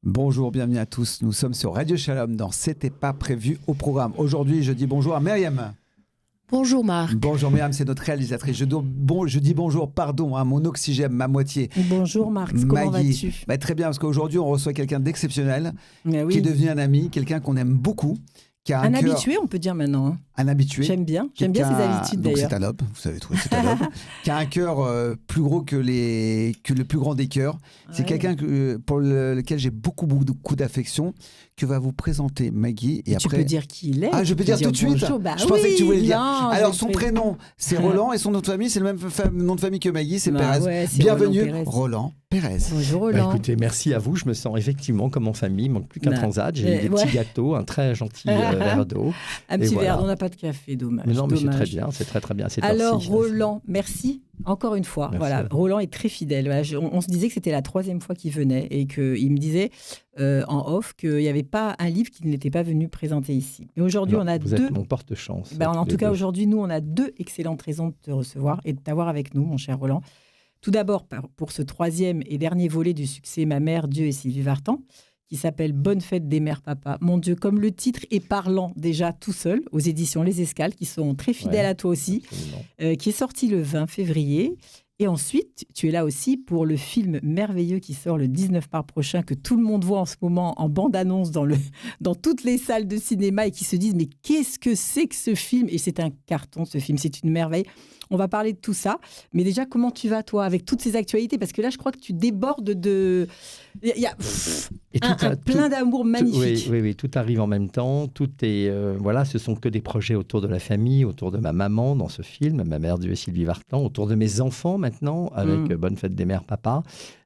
Bonjour, bienvenue à tous. Nous sommes sur Radio Shalom dans C'était pas prévu au programme. Aujourd'hui, je dis bonjour à Myriam. Bonjour Marc. Bonjour Myriam, c'est notre réalisatrice. Je dis bonjour, pardon, à mon oxygène, ma moitié. Bonjour Marc, comment vas-tu ? Très bien, parce qu'aujourd'hui, on reçoit quelqu'un d'exceptionnel, oui. qui est devenu un ami, quelqu'un qu'on aime beaucoup. Qui a un habitué, on peut dire maintenant. Un habitué. J'aime bien ses habitudes donc d'ailleurs. C'est un homme, vous savez trouver, c'est un homme, qui a un cœur plus gros que le plus grand des cœurs. C'est quelqu'un pour lequel j'ai beaucoup d'affection, que va vous présenter Maggie. Et tu après... peux dire qui il est. Ah, je peux dire tout de suite. Je pensais que tu voulais le dire. Alors, son prénom, c'est Roland, et son nom de famille, c'est le même nom de famille que Maggie, c'est Pérez. Ouais, bienvenue, Roland Pérez. Bonjour Roland. Écoutez, merci à vous. Je me sens effectivement comme en famille. Il ne manque plus qu'un transat. J'ai des petits gâteaux, un très gentil verre d'eau. Un petit verre, on n'a pas de café, dommage. Mais non, mais c'est très bien, c'est très très bien. Alors Roland, merci encore une fois. Merci. Voilà, Roland est très fidèle. Voilà, on se disait que c'était la 3e fois qu'il venait et qu'il me disait en off qu'il n'y avait pas un livre qu'il n'était pas venu présenter ici. Mais aujourd'hui, on a vous deux. Êtes mon porte-chance. En tout cas, aujourd'hui, nous, on a 2 excellentes raisons de te recevoir et de t'avoir avec nous, mon cher Roland. Tout d'abord, pour ce 3e et dernier volet du succès Ma mère, Dieu et Sylvie Vartan, qui s'appelle Bonne fête des mères papa. Mon Dieu, comme le titre est parlant déjà tout seul, aux éditions Les Escales, qui sont très fidèles à toi aussi, qui est sorti le 20 février. Et ensuite, tu es là aussi pour le film merveilleux qui sort le 19 mars prochain, que tout le monde voit en ce moment en bande-annonce dans toutes les salles de cinéma et qui se disent « Mais qu'est-ce que c'est que ce film ?» Et c'est un carton, ce film, c'est une merveille. On va parler de tout ça. Mais déjà, comment tu vas, toi, avec toutes ces actualités ? Parce que là, je crois que tu débordes de... Il y a plein d'amour magnifique. Oui, tout arrive en même temps. Tout est... ce sont que des projets autour de la famille, autour de ma maman dans ce film, Ma mère, Dieu et Sylvie Vartan, autour de mes enfants maintenant, avec Bonne fête des mères papa.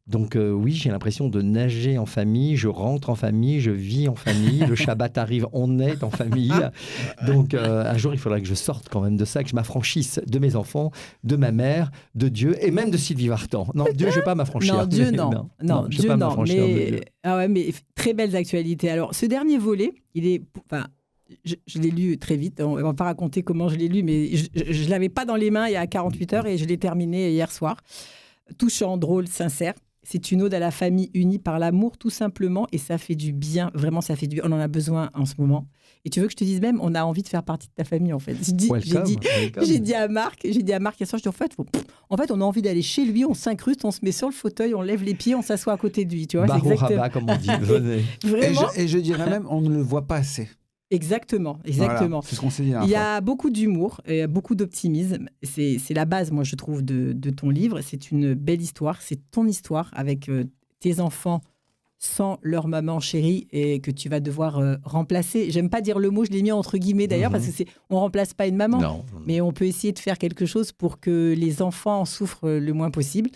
Donc oui, j'ai l'impression de nager en famille, je rentre en famille, je vis en famille, le Shabbat arrive, on est en famille. Donc un jour, il faudra que je sorte quand même de ça, que je m'affranchisse de mes enfants, de ma mère, de Dieu et même de Sylvie Vartan. Non, Dieu, je ne vais pas m'affranchir. Non, Dieu, non. Non, je ne vais pas m'affranchir de Dieu. Mais très belles actualités. Alors, ce dernier volet, il est... Je l'ai lu très vite, on ne va pas raconter comment je l'ai lu, mais je ne l'avais pas dans les mains il y a 48 heures et je l'ai terminé hier soir. Touchant, drôle, sincère. C'est une ode à la famille unie par l'amour, tout simplement, et ça fait du bien. Vraiment, ça fait du bien. On en a besoin en ce moment. Et tu veux que je te dise même, on a envie de faire partie de ta famille, en fait. J'ai dit à Marc hier soir, en fait, on a envie d'aller chez lui, on s'incruste, on se met sur le fauteuil, on lève les pieds, on s'assoit à côté de lui. Tu vois, Barreau rabat, comme on dit. Venez. Vraiment. Et je dirais même, on ne le voit pas assez. Exactement. Voilà, c'est ce qu'on s'est dit. Il y a beaucoup d'humour, et beaucoup d'optimisme. C'est la base, moi, je trouve, de ton livre. C'est une belle histoire. C'est ton histoire avec tes enfants sans leur maman chérie et que tu vas devoir remplacer. J'aime pas dire le mot, je l'ai mis entre guillemets d'ailleurs, parce que on remplace pas une maman. Non. Mais on peut essayer de faire quelque chose pour que les enfants en souffrent le moins possible.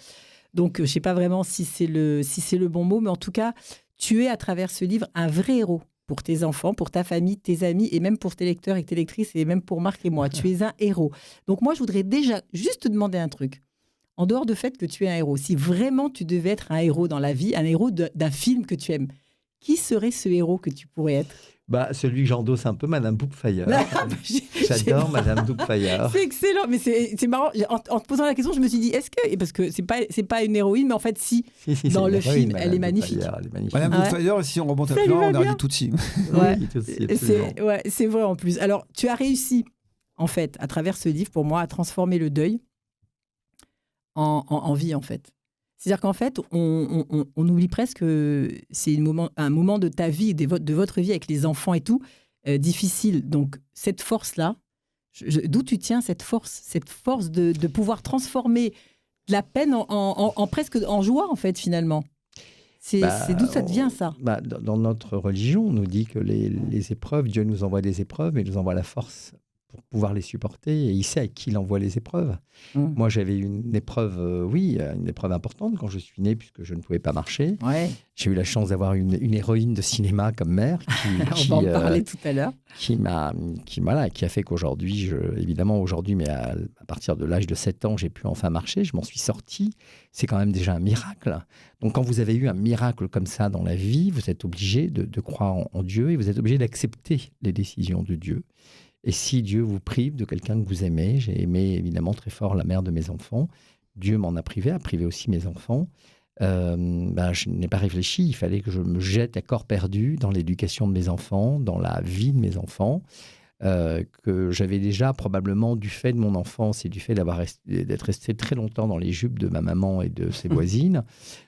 Donc, je sais pas vraiment si c'est le bon mot, mais en tout cas, tu es à travers ce livre un vrai héros. Pour tes enfants, pour ta famille, tes amis, et même pour tes lecteurs et tes lectrices, et même pour Marc et moi. Tu es un héros. Donc moi, je voudrais déjà juste te demander un truc. En dehors du fait que tu es un héros, si vraiment tu devais être un héros dans la vie, un héros d'un film que tu aimes, qui serait ce héros que tu pourrais être ? Celui que j'endosse un peu, Madame Bookfire. J'adore Madame Bookfire. C'est excellent, mais c'est marrant. En te posant la question, je me suis dit, est-ce que... Parce que c'est pas une héroïne, mais en fait, si dans le film, elle est magnifique. Madame Bookfire, si on remonte à plus loin, on aurait dit Tutsi. C'est vrai en plus. Alors, tu as réussi, en fait, à travers ce livre, pour moi, à transformer le deuil en vie, en fait. C'est-à-dire qu'en fait, on oublie presque que c'est un moment de ta vie, de votre vie avec les enfants et tout, difficile. Donc, cette force-là, d'où tu tiens cette force de pouvoir transformer la peine en presque en joie, en fait, finalement. C'est d'où ça te vient, ça ? Dans notre religion, on nous dit que les épreuves, Dieu nous envoie des épreuves, mais il nous envoie la force pour pouvoir les supporter, et il sait à qui il envoie les épreuves. Moi, j'avais une épreuve, une épreuve importante quand je suis né, puisque je ne pouvais pas marcher. Ouais. J'ai eu la chance d'avoir une héroïne de cinéma comme mère. On va en parler tout à l'heure. Qui a fait qu'aujourd'hui, évidemment aujourd'hui, mais à partir de l'âge de 7 ans, j'ai pu enfin marcher, je m'en suis sorti. C'est quand même déjà un miracle. Donc quand vous avez eu un miracle comme ça dans la vie, vous êtes obligé de croire en Dieu, et vous êtes obligé d'accepter les décisions de Dieu. Et si Dieu vous prive de quelqu'un que vous aimez, j'ai aimé évidemment très fort la mère de mes enfants, Dieu m'en a privé aussi mes enfants, je n'ai pas réfléchi. Il fallait que je me jette à corps perdu dans l'éducation de mes enfants, dans la vie de mes enfants, que j'avais déjà probablement du fait de mon enfance et du fait d'être resté très longtemps dans les jupes de ma maman et de ses voisines.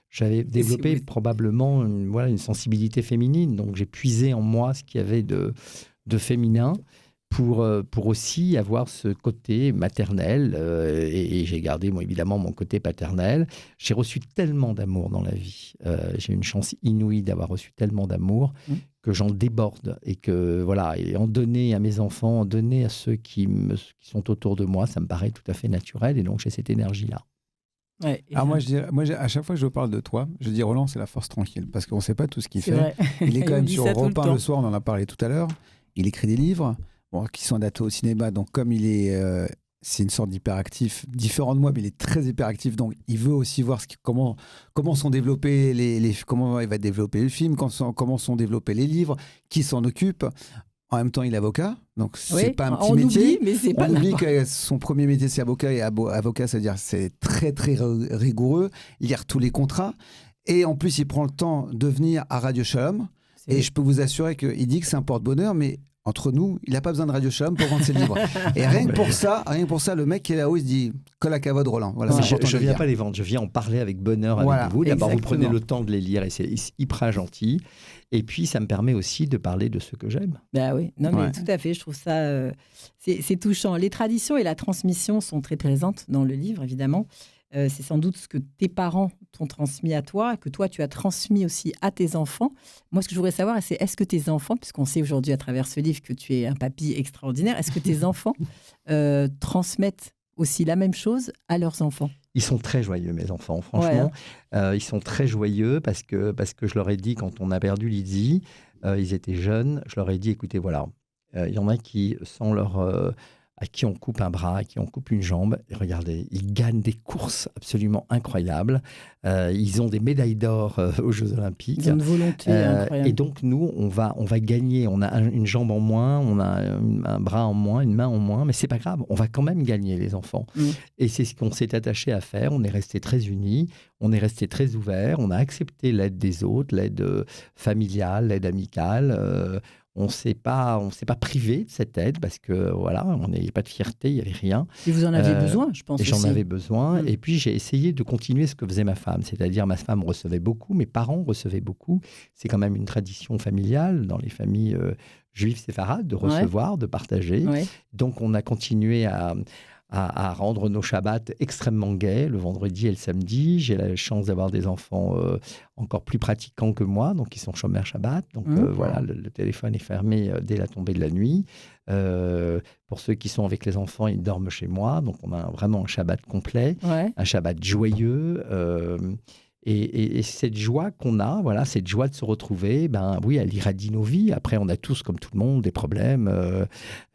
J'avais développé probablement une sensibilité féminine. Donc j'ai puisé en moi ce qu'il y avait de féminin pour aussi avoir ce côté maternel. Et j'ai gardé évidemment mon côté paternel. J'ai reçu tellement d'amour dans la vie. J'ai une chance inouïe d'avoir reçu tellement d'amour que j'en déborde. Et que et en donner à mes enfants, en donner à ceux qui sont autour de moi, ça me paraît tout à fait naturel. Et donc j'ai cette énergie-là. Ouais, moi, à chaque fois que je parle de toi, je dis Roland, c'est la force tranquille, parce qu'on ne sait pas tout ce qu'il fait. Vrai. Il est quand même sur Europe 1 le soir, on en a parlé tout à l'heure. Il écrit des livres qui sont adaptés au cinéma, donc comme il est, c'est une sorte d'hyperactif, différent de moi, mais il est très hyperactif, donc il veut aussi voir comment sont développés comment il va développer le film, comment sont développés les livres, qui s'en occupe. En même temps, il est avocat, donc c'est pas un petit métier. On oublie que son premier métier, c'est avocat, et avocat, c'est-à-dire c'est très, très rigoureux, lire tous les contrats. Et en plus, il prend le temps de venir à Radio Shalom. Et je peux vous assurer qu'il dit que c'est un porte-bonheur, mais entre nous, il n'a pas besoin de Radio Shalom pour vendre ses livres. Et rien que pour ça, le mec qui est là-haut, il se dit « Colle à cavote, Roland ». Voilà, je ne viens pas les vendre, je viens en parler avec bonheur avec vous. D'abord, vous prenez le temps de les lire et c'est hyper gentil. Et puis, ça me permet aussi de parler de ce que j'aime. Bah oui, non, mais tout à fait. Je trouve ça... c'est touchant. Les traditions et la transmission sont très présentes dans le livre, évidemment. C'est sans doute ce que tes parents t'ont transmis à toi, que toi, tu as transmis aussi à tes enfants. Moi, ce que je voudrais savoir, c'est est-ce que tes enfants, puisqu'on sait aujourd'hui à travers ce livre que tu es un papy extraordinaire, est-ce que tes enfants transmettent aussi la même chose à leurs enfants? Ils sont très joyeux, mes enfants, franchement. Ils sont très joyeux parce que je leur ai dit, quand on a perdu Lydie, ils étaient jeunes, je leur ai dit, écoutez, voilà, il y en a qui, sans leur... à qui on coupe un bras, à qui on coupe une jambe. Et regardez, ils gagnent des courses absolument incroyables. Ils ont des médailles d'or aux Jeux Olympiques. Ils ont une volonté incroyable. Et donc, nous, on va gagner. On a une jambe en moins, on a un bras en moins, une main en moins, mais c'est pas grave. On va quand même gagner, les enfants. Et c'est ce qu'on s'est attaché à faire. On est restés très unis, on est restés très ouverts. On a accepté l'aide des autres, l'aide familiale, l'aide amicale. On ne s'est pas privé de cette aide parce que on n'avait pas de fierté, il n'y avait rien. Et vous en aviez besoin, je pense. Et j'en avais besoin. Et puis j'ai essayé de continuer ce que faisait ma femme, c'est-à-dire ma femme recevait beaucoup, mes parents recevaient beaucoup. C'est quand même une tradition familiale dans les familles juives séfarades de recevoir, de partager. Ouais. Donc on a continué à rendre nos Shabbats extrêmement gais, le vendredi et le samedi. J'ai la chance d'avoir des enfants encore plus pratiquants que moi, donc ils sont chômeurs Shabbat. Donc le téléphone est fermé dès la tombée de la nuit. Pour ceux qui sont avec les enfants, ils dorment chez moi. Donc on a vraiment un Shabbat complet, un Shabbat joyeux. Et cette joie qu'on a, cette joie de se retrouver, elle irradie nos vies. Après, on a tous, comme tout le monde, des problèmes.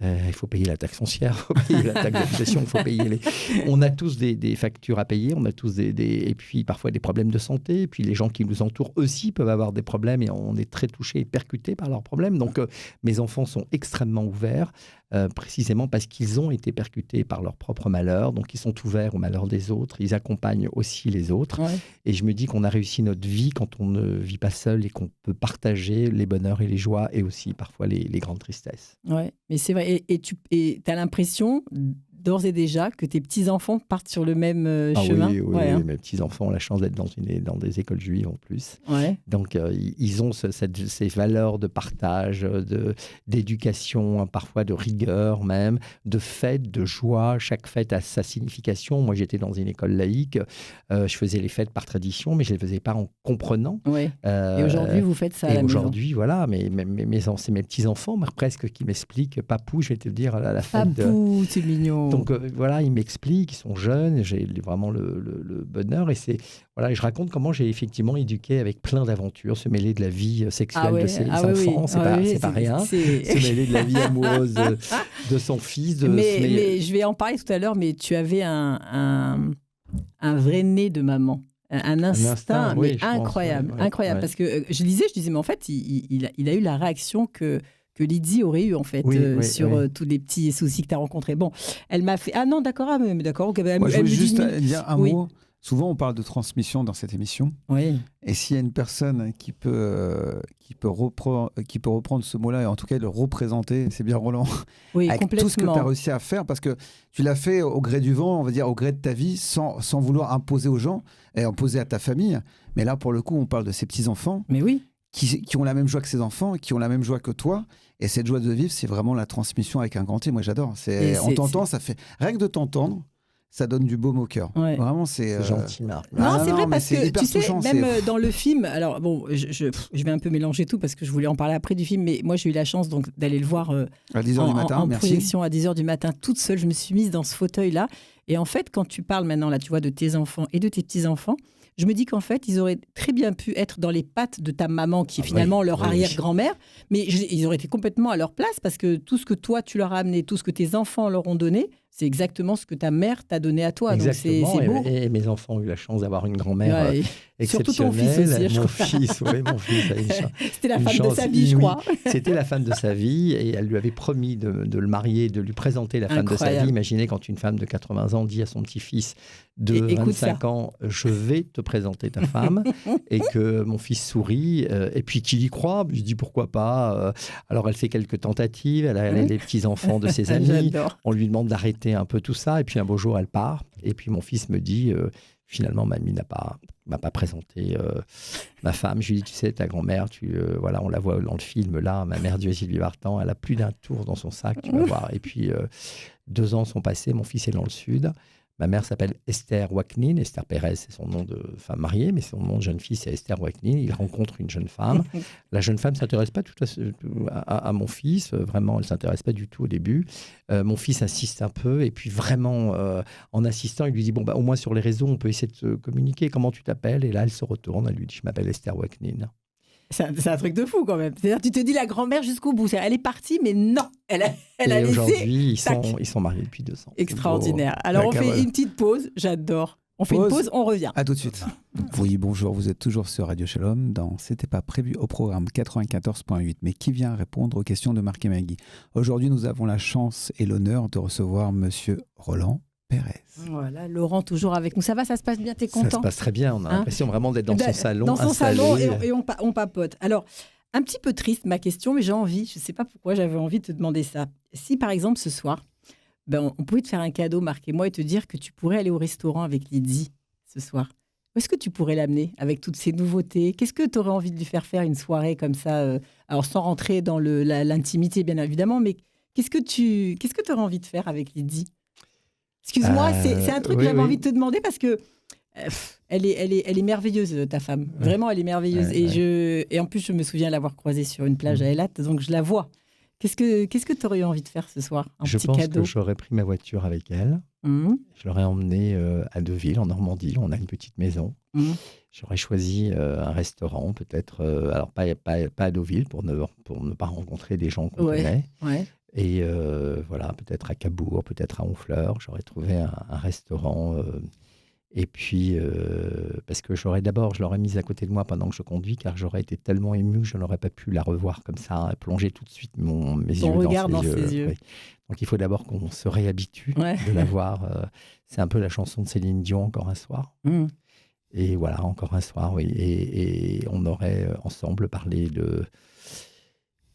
Il faut payer la taxe foncière, il faut payer la taxe d'habitation, il faut payer On a tous des factures à payer, on a tous et puis parfois des problèmes de santé. Et puis les gens qui nous entourent aussi peuvent avoir des problèmes et on est très touchés et percutés par leurs problèmes. Donc, mes enfants sont extrêmement ouverts. Précisément parce qu'ils ont été percutés par leur propre malheur, donc ils sont ouverts au malheur des autres, ils accompagnent aussi les autres. Et je me dis qu'on a réussi notre vie quand on ne vit pas seul et qu'on peut partager les bonheurs et les joies et aussi parfois les grandes tristesses. Oui, mais c'est vrai. Et tu as l'impression d'ores et déjà que tes petits-enfants partent sur le même chemin. Oui, mes petits-enfants ont la chance d'être dans des écoles juives en plus. Donc, ils ont ces valeurs de partage, d'éducation, parfois de rigueur même, de fête, de joie. Chaque fête a sa signification. Moi, j'étais dans une école laïque. Je faisais les fêtes par tradition, mais je ne les faisais pas en comprenant. Et aujourd'hui, vous faites ça à la maison. Et aujourd'hui, voilà, c'est mes petits-enfants presque qui m'expliquent. Papou, je vais te le dire, à la fête. Papou, c'est mignon. Donc ils m'expliquent, ils sont jeunes, j'ai vraiment le bonheur et je raconte comment j'ai effectivement éduqué avec plein d'aventures, se mêler de la vie sexuelle de ses enfants, c'est pas rien, se mêler de la vie amoureuse de son fils. Mais je vais en parler tout à l'heure, mais tu avais un vrai nez de maman. Un instinct incroyable, incroyable. Parce que je disais, mais en fait, il a eu la réaction que Lydie aurait eu en fait sur tous les petits soucis que tu as rencontrés. Bon, elle m'a fait... Ah non, d'accord, mais d'accord. Moi, je voulais juste dire un mot. souvent on parle de transmission dans cette émission. Oui. Et s'il y a une personne qui peut reprendre ce mot-là, et en tout cas le représenter, c'est bien Roland. Oui, avec tout ce que tu as réussi à faire, parce que tu l'as fait au gré du vent, on va dire au gré de ta vie, sans vouloir imposer aux gens et imposer à ta famille. Mais là, pour le coup, on parle de ces petits-enfants. Mais oui. Qui ont la même joie que ces enfants, qui ont la même joie que toi. Et cette joie de vivre, c'est vraiment la transmission avec un grand T. Moi, j'adore. On t'entend, ça fait... Rien que de t'entendre, ça donne du baume au cœur. Ouais. Vraiment, c'est gentil, Marc. Non, c'est vrai, parce que tu sais, touchant, même dans le film, alors bon, je vais un peu mélanger tout parce que je voulais en parler après du film, mais moi j'ai eu la chance donc d'aller le voir à 10h du matin, en projection à 10h du matin, toute seule. Je me suis mise dans ce fauteuil-là. Et en fait, quand tu parles maintenant, là, tu vois, de tes enfants et de tes petits-enfants, je me dis qu'en fait, ils auraient très bien pu être dans les pattes de ta maman, qui est finalement leur arrière-grand-mère, mais ils auraient été complètement à leur place parce que tout ce que toi, tu leur as amené, tout ce que tes enfants leur ont donné, c'est exactement ce que ta mère t'a donné à toi. Exactement. Donc c'est beau. Et mes enfants ont eu la chance d'avoir une grand-mère exceptionnelle. Surtout ton fils aussi, je crois. Mon fils. C'était la femme de sa vie, je crois. C'était la femme de sa vie et elle lui avait promis de le marier, de lui présenter la femme de sa vie. Imaginez quand une femme de 80 ans dit à son petit-fils de 25 ans, je vais te présenter ta femme, et que mon fils sourit, et puis qu'il y croit. Je dis pourquoi pas. Alors elle fait quelques tentatives, elle a les petits-enfants de ses amis, on lui demande d'arrêter un peu tout ça, et puis un beau jour elle part, et puis mon fils me dit finalement mamie m'a pas présenté ma femme. Je lui dis, tu sais, ta grand-mère, voilà, on la voit dans le film là, ma mère Dieu Sylvie Vartan, elle a plus d'1 tour dans son sac, tu vas voir. Et puis 2 ans sont passés, mon fils est dans le sud. Ma mère s'appelle Esther Waknin. Esther Pérez, c'est son nom de femme mariée, mais son nom de jeune fille, c'est Esther Waknin. Il rencontre une jeune femme. La jeune femme ne s'intéresse pas tout à mon fils. Vraiment, elle ne s'intéresse pas du tout au début. Mon fils insiste un peu. Et puis vraiment, en insistant, il lui dit, bon, au moins sur les réseaux, on peut essayer de se communiquer. Comment tu t'appelles? Et là, elle se retourne. Elle lui dit, je m'appelle Esther Waknin. C'est un truc de fou quand même. C'est-à-dire, tu te dis la grand-mère jusqu'au bout. Elle est partie, mais non, elle a laissé. Aujourd'hui, ils sont mariés depuis 2 ans. Extraordinaire. Alors, on fait une petite pause. J'adore. On fait une pause, on revient. À tout de suite. Oui, bonjour. Vous êtes toujours sur Radio Shalom dans C'était pas prévu au programme 94.8. Mais qui vient répondre aux questions de Marc et Maggie? Aujourd'hui, nous avons la chance et l'honneur de recevoir Monsieur Roland Pérez. Voilà, Laurent toujours avec nous. Ça va, ça se passe bien, t'es content? Ça se passe très bien, on a l'impression vraiment d'être dans son salon. Dans son salon et on papote. Alors, un petit peu triste ma question, mais j'ai envie, je ne sais pas pourquoi j'avais envie de te demander ça. Si par exemple ce soir, on pouvait te faire un cadeau, Marc et moi, et te dire que tu pourrais aller au restaurant avec Lydie ce soir, où est-ce que tu pourrais l'amener avec toutes ces nouveautés? Qu'est-ce que tu aurais envie de lui faire une soirée comme ça, alors sans rentrer dans l'intimité bien évidemment, mais qu'est-ce que tu aurais envie de faire avec Lydie? Excuse-moi, c'est un truc que j'avais envie de te demander parce que elle est merveilleuse, ta femme. Vraiment, elle est merveilleuse. Et en plus, je me souviens l'avoir croisée sur une plage à Eilat, donc je la vois. Qu'est-ce que tu aurais envie de faire ce soir? Je pense que j'aurais pris ma voiture avec elle. Je l'aurais emmenée à Deauville, en Normandie. On a une petite maison. J'aurais choisi un restaurant, peut-être, alors pas à Deauville, pour ne pas rencontrer des gens qu'on connaît. Et voilà, peut-être à Cabourg, peut-être à Honfleur. J'aurais trouvé un restaurant. Et puis, parce que je l'aurais mise à côté de moi pendant que je conduis, car j'aurais été tellement ému que je n'aurais pas pu la revoir comme ça, plonger tout de suite mes yeux dans ses yeux. Oui. Donc il faut d'abord qu'on se réhabitue de la voir. C'est un peu la chanson de Céline Dion, Encore un soir. Et voilà, encore un soir, oui. Et on aurait ensemble parlé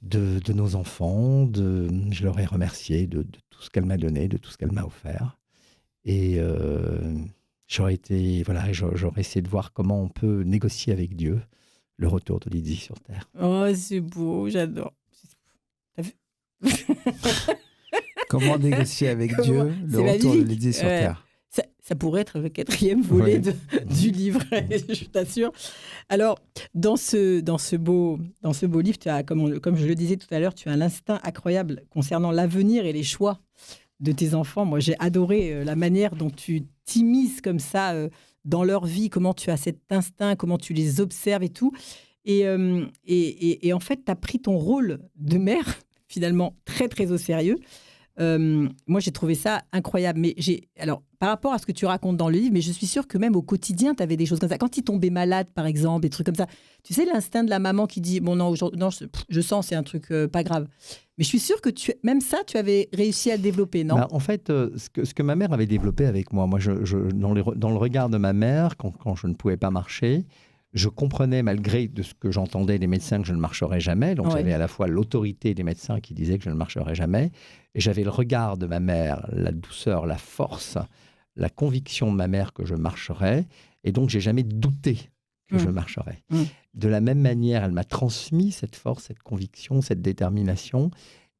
de nos enfants, je leur ai remercié de tout ce qu'elle m'a donné, de tout ce qu'elle m'a offert. Et j'aurais essayé de voir comment on peut négocier avec Dieu le retour de Lydie sur Terre. Oh, c'est beau, j'adore. T'as vu? Comment négocier avec Dieu le retour de Lydie sur Terre? Ça pourrait être le 4e volet du livre, je t'assure. Alors, dans ce beau livre, tu as, comme je le disais tout à l'heure, tu as un instinct incroyable concernant l'avenir et les choix de tes enfants. Moi, j'ai adoré la manière dont tu t'immisces comme ça dans leur vie, comment tu as cet instinct, comment tu les observes et tout. Et en fait, tu as pris ton rôle de mère, finalement, très, très au sérieux. Moi, j'ai trouvé ça incroyable. Mais alors, par rapport à ce que tu racontes dans le livre, mais je suis sûre que même au quotidien, tu avais des choses comme ça. Quand il tombait malade, par exemple, des trucs comme ça, tu sais, l'instinct de la maman qui dit, bon, non, je sens, c'est un truc pas grave. Mais je suis sûre que même ça, tu avais réussi à le développer, non? En fait, ce que ma mère avait développé avec moi, dans le regard de ma mère, quand je ne pouvais pas marcher, je comprenais, malgré de ce que j'entendais des médecins, que je ne marcherais jamais. Donc, j'avais à la fois l'autorité des médecins qui disaient que je ne marcherais jamais, et j'avais le regard de ma mère, la douceur, la force, la conviction de ma mère que je marcherais. Et donc, j'ai jamais douté que je marcherais. De la même manière, elle m'a transmis cette force, cette conviction, cette détermination.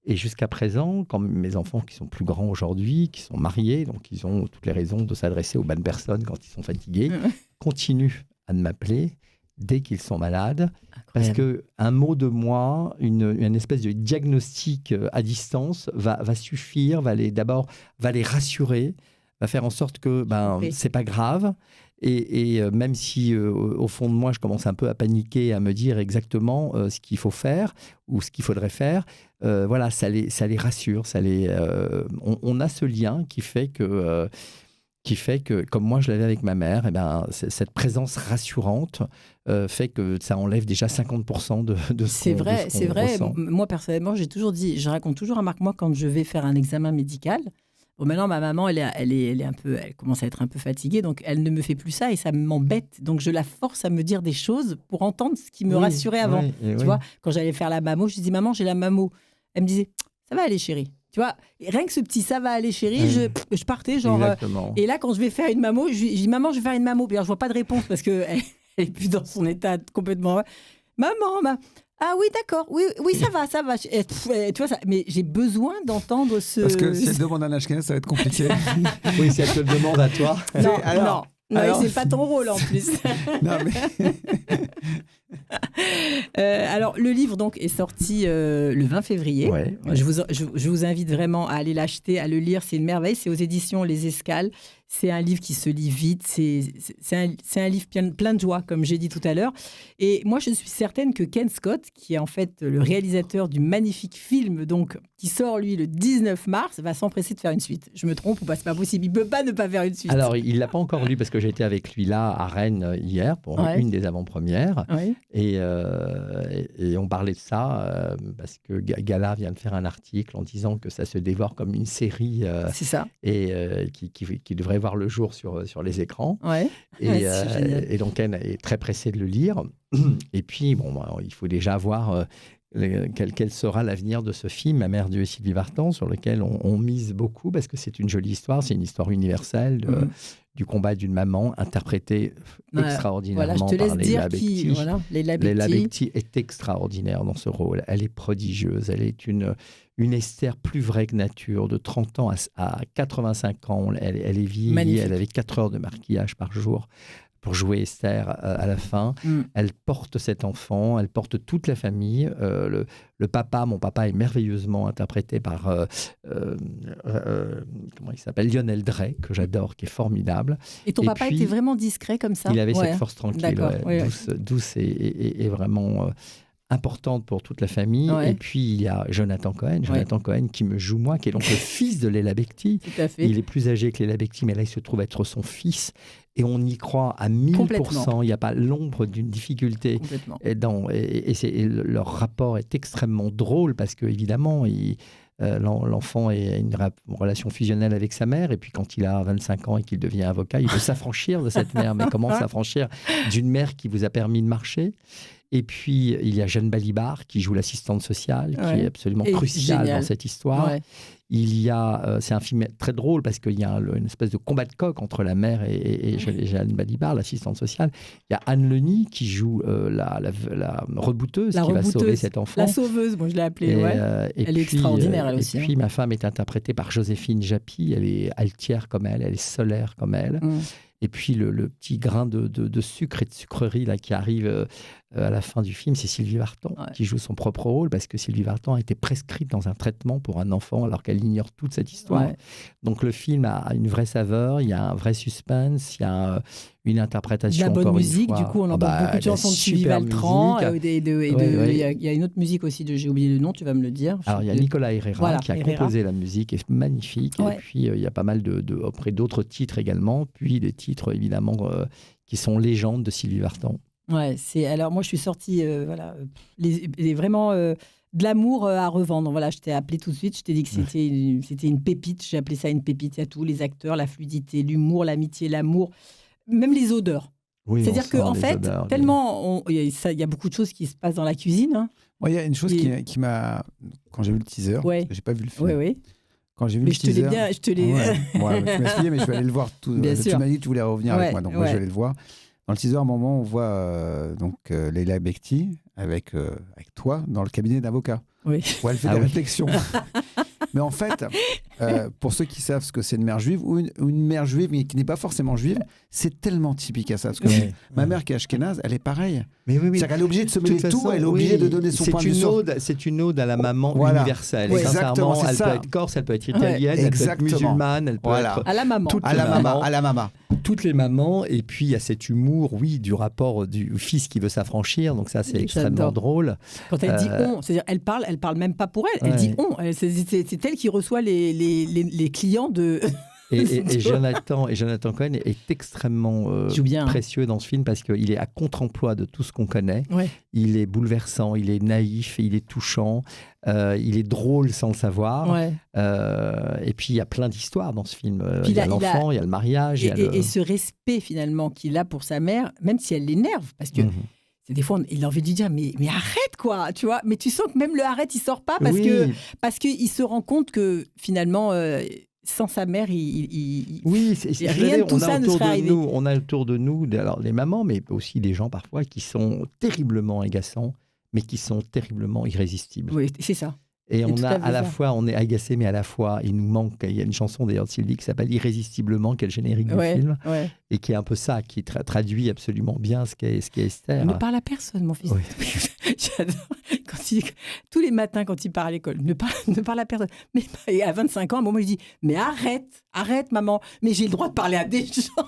Et jusqu'à présent, quand mes enfants qui sont plus grands aujourd'hui, qui sont mariés, donc ils ont toutes les raisons de s'adresser aux bonnes personnes quand ils sont fatigués, continuent à m'appeler dès qu'ils sont malades. Parce qu'un mot de moi, une espèce de diagnostic à distance va suffire, va les rassurer, va faire en sorte que c'est pas grave. Et même si au fond de moi, je commence un peu à paniquer, à me dire exactement ce qu'il faut faire ou ce qu'il faudrait faire, voilà, ça les rassure. On a ce lien qui fait que, comme moi je l'avais avec ma mère, cette présence rassurante fait que ça enlève déjà 50% de ce qu'on ressent. C'est vrai. Moi, personnellement, j'ai toujours dit, je raconte toujours à Marc, moi, quand je vais faire un examen médical, bon, maintenant, ma maman, elle commence à être un peu fatiguée, donc elle ne me fait plus ça et ça m'embête. Donc, je la force à me dire des choses pour entendre ce qui me rassurait avant. Tu vois, quand j'allais faire la mammo, je disais, maman, j'ai la mammo. Elle me disait, ça va aller, chérie. Tu vois, rien que ce petit ça va aller, chérie, je partais genre. Et là, quand je vais faire une mammo, je dis, maman, je vais faire une mammo. Puis alors, je vois pas de réponse parce qu'elle n'est plus dans son état complètement. Maman, ah oui, d'accord. Oui, ça va. Tu vois ça. Mais j'ai besoin d'entendre ce. Parce que si elle demande un Ashkenaz, ça va être compliqué. Oui, si elle te le demande à toi. Non, c'est pas ton rôle en plus. Non, mais... alors, le livre donc est sorti le 20 février. Ouais. Je vous invite vraiment à aller l'acheter, à le lire. C'est une merveille. C'est aux éditions Les Escales. C'est un livre qui se lit vite. C'est un livre plein de joie, comme j'ai dit tout à l'heure. Et moi, je suis certaine que Ken Scott, qui est en fait le réalisateur du magnifique film, donc, qui sort, lui, le 19 mars, va s'empresser de faire une suite. Je me trompe ou pas? C'est pas possible. Il ne peut pas ne pas faire une suite. Alors, il ne l'a pas encore lu parce que j'ai été avec lui là, à Rennes, hier, pour une des avant-premières. Ouais. Et on parlait de ça parce que Gala vient de faire un article en disant que ça se dévore comme une série. C'est ça. Et qui devrait voir le jour sur les écrans. Ouais. Et donc, elle est très pressée de le lire. Et puis, il faut déjà voir quel sera l'avenir de ce film, Ma mère Dieu et Sylvie Vartan, sur lequel on mise beaucoup, parce que c'est une jolie histoire, c'est une histoire universelle du combat d'une maman, interprétée extraordinairement par Leila Bekti. Leila Bekti est extraordinaire dans ce rôle. Elle est prodigieuse. Elle est une Esther plus vraie que nature, de 30 ans à 85 ans. Elle est vieillie. Magnifique. Elle avait 4 heures de maquillage par jour pour jouer Esther à la fin. Elle porte cet enfant, elle porte toute la famille. Le papa, mon papa, est merveilleusement interprété par comment il s'appelle, Lionel Drey, que j'adore, qui est formidable. Et ton papa était vraiment discret comme ça? Il avait cette force tranquille, douce et vraiment importante pour toute la famille. Et puis, il y a Jonathan Cohen qui me joue moi, qui est donc le fils de Leila Bekti. Tout à fait. Il est plus âgé que Leila Bekti, mais là, il se trouve être son fils. Et on y croit à 1000%. Il n'y a pas l'ombre d'une difficulté. Et leur rapport est extrêmement drôle parce qu'évidemment, l'enfant a une relation fusionnelle avec sa mère. Et puis, quand il a 25 ans et qu'il devient avocat, il veut s'affranchir de cette mère. Mais comment s'affranchir d'une mère qui vous a permis de marcher? Et puis, il y a Jeanne Balibar qui joue l'assistante sociale, qui est absolument cruciale dans cette histoire. Ouais. Il y a, c'est un film très drôle parce qu'il y a une espèce de combat de coq entre la mère et Jeanne Balibar, l'assistante sociale. Il y a Anne Leni qui joue la rebouteuse qui va sauver cet enfant. La sauveuse, moi je l'ai appelée. Elle est extraordinaire, elle aussi. Et puis, ma femme est interprétée par Joséphine Japy. Elle est altière comme elle est solaire comme elle. Et puis, le petit grain de sucre et de sucrerie là, qui arrive à la fin du film, c'est Sylvie Vartan qui joue son propre rôle, parce que Sylvie Vartan a été prescrite dans un traitement pour un enfant alors qu'elle ignore toute cette histoire. Donc, le film a une vraie saveur, il y a un vrai suspense, il y a une interprétation. De la bonne encore musique, une fois. du coup, on entend beaucoup de chansons de Sylvie Valtran. Il y a une autre musique aussi, j'ai oublié le nom, tu vas me le dire. Alors, il y a Nicolas Herrera qui a composé la musique, est magnifique. Et puis, il y a pas mal après d'autres titres également. Puis, des titres, évidemment, qui sont légendes de Sylvie Vartan. Ouais, alors moi, je suis sortie, vraiment... de l'amour à revendre. Voilà, je t'ai appelé tout de suite, je t'ai dit que c'était une pépite. J'ai appelé ça une pépite. Il y a tous les acteurs, la fluidité, l'humour, l'amitié, l'amour, même les odeurs. Oui, c'est-à-dire qu'en fait, odeurs, tellement il y a beaucoup de choses qui se passent dans la cuisine. Hein. Moi, il y a une chose qui m'a... Quand j'ai vu le teaser, parce que je n'ai pas vu le film. Quand j'ai vu le teaser... Je te l'ai bien. Tu m'as expliqué, mais je vais aller le voir. Tu m'as dit que tu voulais revenir avec moi, donc moi, je vais aller le voir. Dans le teaser, à un moment, on voit Leila Bekti avec toi dans le cabinet d'avocat. Oui. Où elle fait des réflexions. Mais en fait, pour ceux qui savent ce que c'est une mère juive, ou une mère juive, mais qui n'est pas forcément juive, c'est tellement typique à ça. Parce que ma mère qui est ashkénaze, elle est pareille. C'est-à-dire qu'elle est obligée de se mêler de tout, elle est obligée de donner son point de vue. C'est une ode à la maman universelle. Oui, exactement, sincèrement, elle peut être corse, elle peut être italienne, elle peut être musulmane, elle peut être... À la maman. À la maman. Toutes les mamans. Et puis, il y a cet humour, du rapport du fils qui veut s'affranchir. Donc ça, c'est extrêmement drôle. Quand elle dit on, c'est-à-dire elle parle même pas pour elle. Elle dit on. C'est elle qui reçoit les clients de... Et Jonathan Cohen est extrêmement précieux dans ce film parce qu'il est à contre-emploi de tout ce qu'on connaît. Ouais. Il est bouleversant, il est naïf, il est touchant, il est drôle sans le savoir. Ouais. Et puis il y a plein d'histoires dans ce film. Il y a l'enfant, il y a le mariage. Et ce respect finalement qu'il a pour sa mère, même si elle l'énerve, parce que... Des fois, il a envie de lui dire mais arrête quoi, tu vois. Mais tu sens que même le arrête, il sort pas parce qu'il se rend compte que finalement, sans sa mère, rien de tout ça ne serait arrivé. On a autour de nous, alors les mamans, mais aussi des gens parfois qui sont terriblement agaçants, mais qui sont terriblement irrésistibles. Oui, c'est ça. Et on a à la fois, on est agacé, mais à la fois, il nous manque. Il y a une chanson d'ailleurs de Sylvie qui s'appelle Irrésistiblement, qui est le générique du film, et qui est un peu ça, qui traduit absolument bien ce qu'est Esther. Ne parle à personne, mon fils. Oui. J'adore. Tous les matins, quand il part à l'école, ne parle à personne. Mais à 25 ans, à un moment, il dit mais arrête, maman. Mais j'ai le droit de parler à des gens.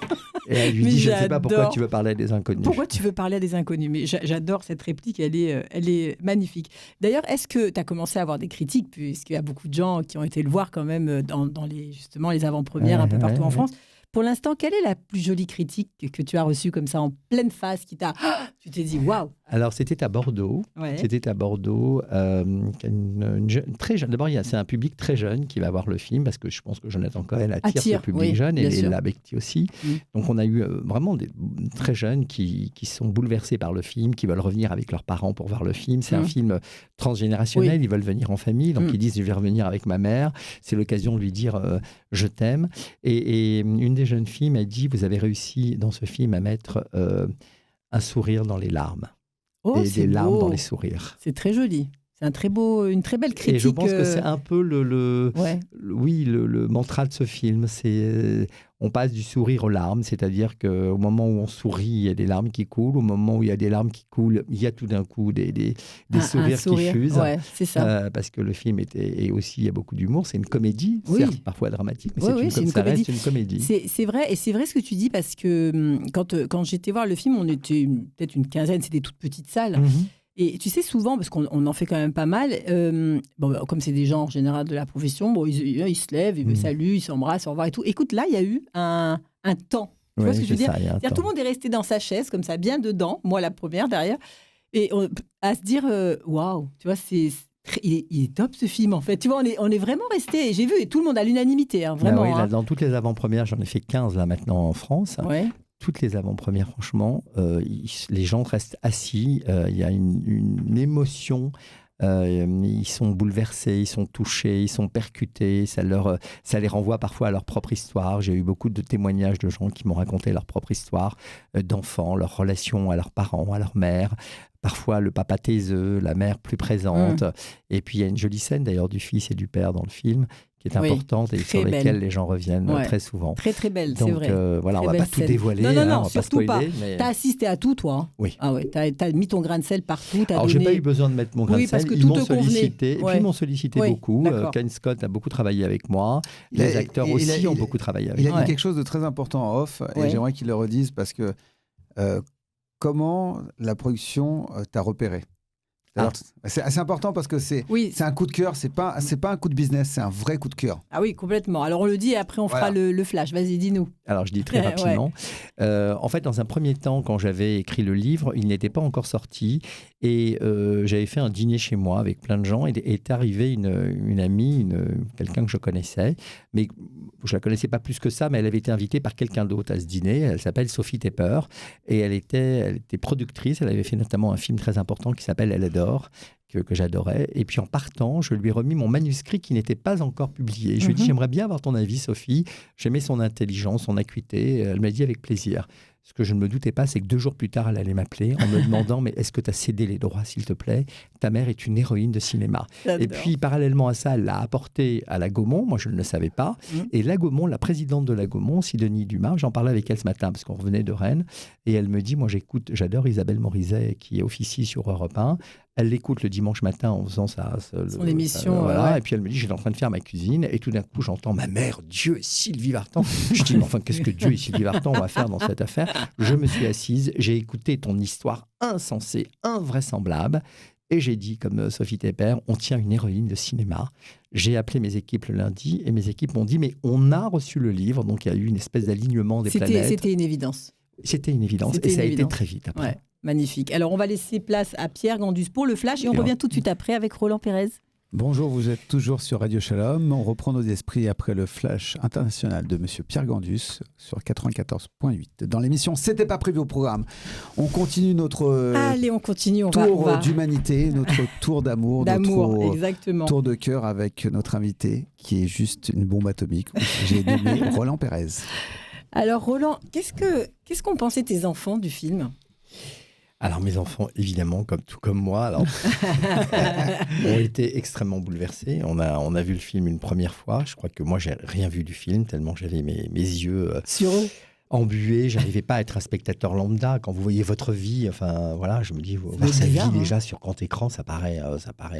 Et elle lui dit je ne sais pas pourquoi tu veux parler à des inconnus. Pourquoi tu veux parler à des inconnus? Mais j'adore cette réplique, elle est magnifique. D'ailleurs, est-ce que tu as commencé à avoir des critiques, puisqu'il y a beaucoup de gens qui ont été le voir quand même dans les avant-premières un peu partout en France. Pour l'instant, quelle est la plus jolie critique que tu as reçue comme ça en pleine face tu t'es dit waouh? Alors c'était à Bordeaux. C'était à Bordeaux. Très jeune. D'abord, c'est un public très jeune qui va voir le film parce que je pense que Jonathan Cohen attire ce public jeune et Leila Bekti aussi. Donc on a eu vraiment des très jeunes qui sont bouleversés par le film, qui veulent revenir avec leurs parents pour voir le film. C'est un film transgénérationnel. Ils veulent venir en famille, donc ils disent je vais revenir avec ma mère. C'est l'occasion de lui dire je t'aime. Et une des jeunes filles m'a dit vous avez réussi dans ce film à mettre un sourire dans les larmes. Et des larmes dans les sourires. C'est très joli. C'est une très belle critique. Et je pense que c'est un peu le mantra de ce film. On passe du sourire aux larmes, c'est-à-dire qu'au moment où on sourit, il y a des larmes qui coulent. Au moment où il y a des larmes qui coulent, il y a tout d'un coup des sourires qui fusent. Ouais, c'est ça. Parce que le film et aussi il y a beaucoup d'humor. C'est une comédie, certes parfois dramatique, mais c'est une comédie. C'est vrai, et c'est vrai ce que tu dis parce que quand j'étais voir le film, on était peut-être une quinzaine, c'était des toutes petites salles. Et tu sais, souvent, parce qu'on en fait quand même pas mal, comme c'est des gens en général de la profession, ils se lèvent, ils me saluent, ils s'embrassent, au revoir et tout. Écoute, là, il y a eu un temps. Tu vois ce que je veux dire? Tout le monde est resté dans sa chaise, comme ça, bien dedans, moi la première derrière, et à se dire, waouh, tu vois, il est top ce film en fait. Tu vois, on est vraiment resté. J'ai vu, et tout le monde à l'unanimité, vraiment. Là, dans toutes les avant-premières, j'en ai fait 15 là maintenant en France. Toutes les avant-premières, franchement, les gens restent assis. Il y a une émotion. Ils sont bouleversés, ils sont touchés, ils sont percutés. Ça les renvoie parfois à leur propre histoire. J'ai eu beaucoup de témoignages de gens qui m'ont raconté leur propre histoire d'enfants, leur relation à leurs parents, à leur mère. Parfois le papa taiseux, la mère plus présente. Et puis il y a une jolie scène d'ailleurs du fils et du père dans le film qui est importante et sur lesquelles les gens reviennent très souvent. Très, très belle, donc, c'est vrai. Voilà, on ne va pas tout dévoiler. Non, on va surtout pas. Mais... Tu as assisté à tout, toi. Oui. Ah ouais, tu as mis ton grain de sel partout. Alors, je n'ai pas eu besoin de mettre mon grain de sel. Ils m'ont sollicité. Et puis, ils m'ont sollicité beaucoup. Ken Scott a beaucoup travaillé avec moi. Les acteurs aussi ont beaucoup travaillé avec moi. Il a dit quelque chose de très important en off, et j'aimerais qu'il le redise, parce que comment la production t'a repéré? C'est assez important parce que c'est un coup de cœur, c'est pas un coup de business, c'est un vrai coup de cœur. Ah oui, complètement. Alors on le dit et après on fera le flash. Vas-y, dis-nous. Alors je dis très rapidement. En fait, dans un premier temps, quand j'avais écrit le livre, il n'était pas encore sorti et j'avais fait un dîner chez moi avec plein de gens et est arrivée une amie, quelqu'un que je connaissais, mais je la connaissais pas plus que ça, mais elle avait été invitée par quelqu'un d'autre à ce dîner. Elle s'appelle Sophie Tepper et elle était productrice. Elle avait fait notamment un film très important qui s'appelle Elle adore, que j'adorais. Et puis en partant, je lui ai remis mon manuscrit qui n'était pas encore publié. Je lui ai dit, j'aimerais bien avoir ton avis, Sophie. J'aimais son intelligence, son acuité. Elle m'a dit avec plaisir. Ce que je ne me doutais pas, c'est que 2 jours plus tard, elle allait m'appeler en me demandant, mais est-ce que tu as cédé les droits, s'il te plaît? Ta mère est une héroïne de cinéma. J'adore. Et puis, parallèlement à ça, elle l'a apporté à la Gaumont. Moi, je ne le savais pas. Et la Gaumont, la présidente de la Gaumont, Sidonie Dumas, j'en parlais avec elle ce matin parce qu'on revenait de Rennes. Et elle me dit, moi, j'adore Isabelle Morizet qui officie sur Europe 1. Elle l'écoute le dimanche matin en faisant son émission. Voilà. Et puis elle me dit, j'étais en train de faire ma cuisine. Et tout d'un coup, j'entends ma mère, Dieu et Sylvie Vartan. Je dis, mais enfin, qu'est-ce que Dieu et Sylvie Vartan vont faire dans cette affaire? Je me suis assise, j'ai écouté ton histoire insensée, invraisemblable. Et j'ai dit, comme Sophie Tepper, on tient une héroïne de cinéma. J'ai appelé mes équipes le lundi et mes équipes m'ont dit, mais on a reçu le livre. Donc il y a eu une espèce d'alignement des planètes. C'était une évidence. C'était une évidence. Et ça a été très vite après. Ouais. Magnifique. Alors, on va laisser place à Pierre Gandus pour le flash et on revient tout de suite après avec Roland Pérez. Bonjour, vous êtes toujours sur Radio Shalom. On reprend nos esprits après le flash international de Monsieur Pierre Gandus sur 94.8. Dans l'émission C'était pas prévu au programme. On continue notre tour d'humanité, notre tour d'amour, exactement. Tour de cœur avec notre invité qui est juste une bombe atomique. J'ai nommé Roland Pérez. Alors Roland, qu'est-ce qu'ont pensé tes enfants du film ? Alors mes enfants, évidemment, tout comme moi, ont été extrêmement bouleversés. On a vu le film une première fois. Je crois que moi, j'ai rien vu du film tellement j'avais mes yeux sur eux. Embué, j'arrivais pas à être un spectateur lambda. Quand vous voyez votre vie, enfin voilà, je me dis voir sa vie déjà sur grand écran, ça paraît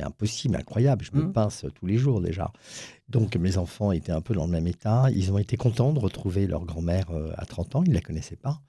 impossible, incroyable. Je me pince tous les jours déjà. Donc mes enfants étaient un peu dans le même état. Ils ont été contents de retrouver leur grand-mère à 30 ans. Ils ne la connaissaient pas.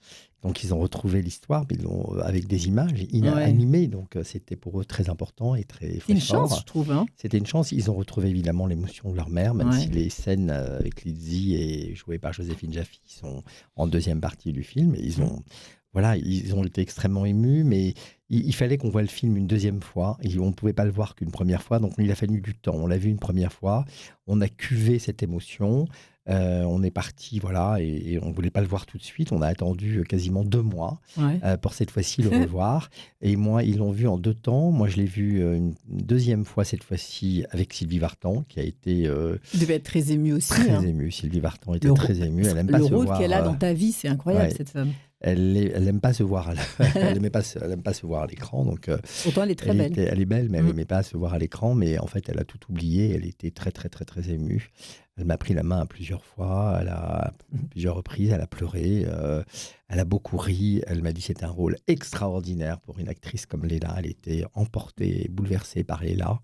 Donc ils ont retrouvé l'histoire, mais avec des images animées. Donc c'était pour eux très important et très fort. C'est une chance, je trouve. Hein. C'était une chance. Ils ont retrouvé évidemment l'émotion de leur mère, même si les scènes avec Lizzie et jouées par Joséphine Jaffe sont en deuxième partie du film. Et ils ont été extrêmement émus, mais il fallait qu'on voit le film une deuxième fois. Et on ne pouvait pas le voir qu'une première fois, donc il a fallu du temps. On l'a vu une première fois, on a cuvé cette émotion. On est parti, et on ne voulait pas le voir tout de suite. On a attendu quasiment 2 mois pour cette fois-ci le revoir. Et moi, ils l'ont vu en 2 temps. Moi, je l'ai vu une deuxième fois cette fois-ci avec Sylvie Vartan, qui a été... Tu devais être très émue aussi. Très émue. Sylvie Vartan était très émue. Elle aime pas se voir. Le rôle qu'elle a dans ta vie, c'est incroyable, cette femme. Elle n'aime pas se voir. Elle n'aime pas se voir à l'écran. Donc, pourtant, elle est très belle. Elle est belle, mais elle n'aimait pas se voir à l'écran. Mais en fait, elle a tout oublié. Elle était très, très, très, très émue. Elle m'a pris la main à plusieurs fois, à plusieurs reprises, elle a pleuré, elle a beaucoup ri. Elle m'a dit que c'était un rôle extraordinaire pour une actrice comme Léla. Elle était emportée, bouleversée par Léla.